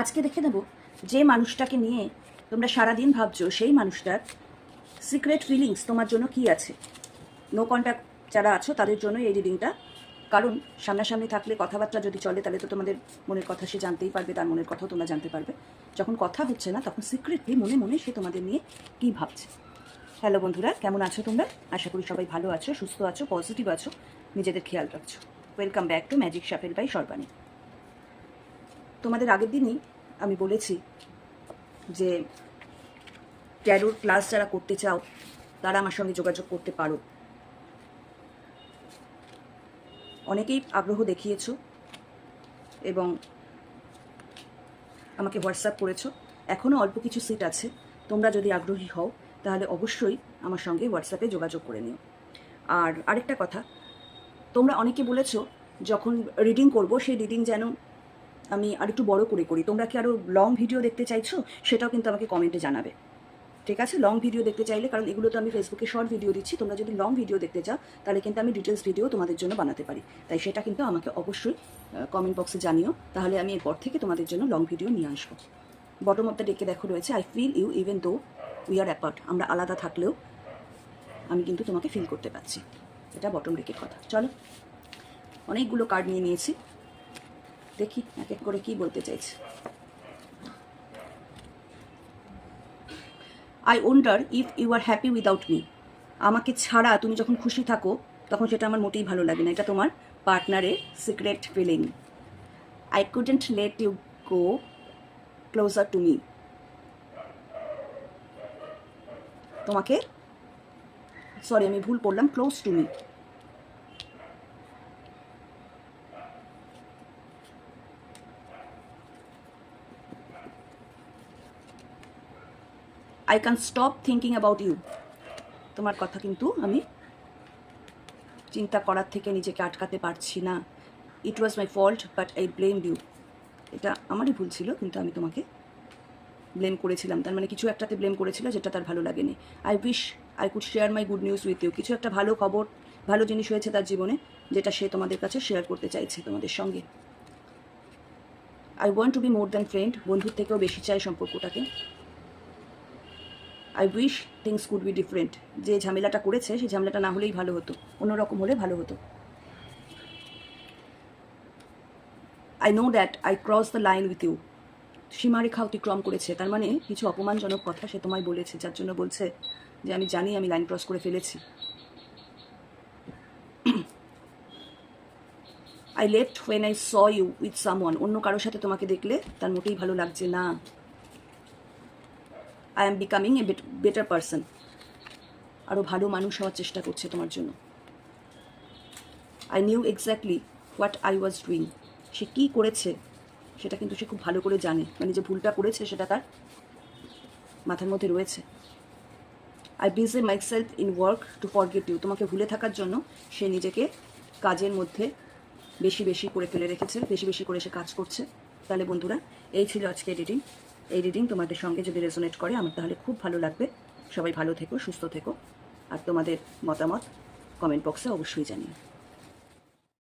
আজকে দেখে নেব যে মানুষটাকে নিয়ে তোমরা সারাদিন ভাবছো সেই মানুষটার সিক্রেট ফিলিংস তোমার জন্য কি আছে। নো কন্ট্যাক্ট যারা আছো তাদের জন্য এই রিডিংটা, কারণ সামনাসামনি থাকলে কথাবার্তা যদি চলে তাহলে তো তোমাদের মনের কথা সে জানতেই পারবে, তার মনের কথাও তোমরা জানতে পারবে। যখন কথা হচ্ছে না তখন সিক্রেটলি মনে মনে সে তোমাদের নিয়ে কী ভাবছে। হ্যালো বন্ধুরা, কেমন আছো তোমরা? আশা করি সবাই ভালো আছো, সুস্থ আছো, পজিটিভ আছো, নিজেদের খেয়াল রাখছো। Welcome back to magic shuffle by Sarbani. তোমাদের আগের দিনই আমি বলেছি যে ট্যারোর ক্লাস যারা করতে চাও তারা আমার সঙ্গে যোগাযোগ করতে পারো। অনেকেই আগ্রহ দেখিয়েছো এবং আমাকে হোয়াটসঅ্যাপ করেছো। এখনও অল্প কিছু সিট আছে, তোমরা যদি আগ্রহী হও তাহলে অবশ্যই আমার সঙ্গে হোয়াটসঅ্যাপে যোগাযোগ করে নিও। আর আরেকটা কথা, তোমরা অনেকে বলেছো যখন রিডিং করব সেই রিডিং যেন আমি আরেকটু বড় করে করি। তোমরা কি আরও লং ভিডিও দেখতে চাইছো? সেটাও কিন্তু আমাকে কমেন্টে জানাবে, ঠিক আছে? লং ভিডিও দেখতে চাইলে, কারণ এগুলো তো আমি ফেসবুকে শর্ট ভিডিও দিচ্ছি, তোমরা যদি লং ভিডিও দেখতে চাও তাহলে কিন্তু আমি ডিটেলস ভিডিও তোমাদের জন্য বানাতে পারি। তাই সেটা কিন্তু আমাকে অবশ্যই কমেন্ট বক্সে জানিও, তাহলে আমি এরপর থেকে তোমাদের জন্য লং ভিডিও নিয়ে আসবো। বটম অফ দ্য ডেকে দেখো রয়েছে I feel you even though we are apart. আমরা আলাদা থাকলেও আমি কিন্তু তোমাকে ফিল করতে পারছি। এটা বটম ডেকের কথা। চলো, অনেকগুলো কার্ড নিয়ে নিয়েছি, দেখি এক এক করে কি বলতে চাইছি। I wonder if you are happy without me. আমাকে ছাড়া তুমি যখন খুশি থাকো তখন সেটা আমার মোটেই ভালো লাগে না। এটা তোমার পার্টনারের secret feeling. I couldn't let you go closer to me. তোমাকে, সরি আমি ভুল পড়লাম, close to me. I can stop thinking about you. তোমার কথা কিন্তু আমি চিন্তা করার থেকে নিজেকে আটকাতে পারছি না। It was my fault but I blame you. এটা আমারই ভুল ছিল, কিন্তু আমি তোমাকে ব্লেম করেছিলাম। তার মানে কিছু একটাতে ব্লেম করেছিল যেটা তার ভালো লাগেনি। I wish I could share my good news with you. কিছু একটা ভালো খবর, ভালো জিনিস হয়েছে তার জীবনে, যেটা সে তোমাদের কাছে শেয়ার করতে চাইছে তোমাদের সঙ্গে। I want to be more than friend. বন্ধুর থেকেও বেশি চাই সম্পর্কটাকে। I wish things could be different. যে ঝামেলাটা করেছে সেই ঝামেলাটা না হলেই ভালো হতো, অন্যরকম হলে ভালো হতো। I know that I cross the line with you. সীমারেখা অতিক্রম করেছে, তার মানে কিছু অপমানজনক কথা সে তোমায় বলেছে, যার জন্য বলছে যে আমি জানি আমি লাইন ক্রস করে ফেলেছি। I left when I saw you with someone. অন্য কারোর সাথে তোমাকে দেখলে তার মোটেই ভালো লাগছে না। I am becoming a better person. আরও ভালো মানুষ হওয়ার চেষ্টা করছে তোমার জন্য। I knew exactly what I was doing. সে কী করেছে সেটা কিন্তু সে খুব ভালো করে জানে, মানে যে ভুলটা করেছে সেটা তার মাথার মধ্যে রয়েছে। I busy myself in work to forget you. তোমাকে ভুলে থাকার জন্য সে নিজেকে কাজের মধ্যে বেশি বেশি করে ফেলে রেখেছে, বেশি বেশি করে সে কাজ করছে। তাহলে বন্ধুরা, এই ছিল আজকে রিডিং। এই রিডিং তোমাদের সঙ্গে যদি রেজোনেট করে আমার তাহলে খুব ভালো লাগবে। সবাই ভালো থেকো, সুস্থ থেকো, আর তোমাদের মতামত কমেন্ট বক্সে অবশ্যই জানিও।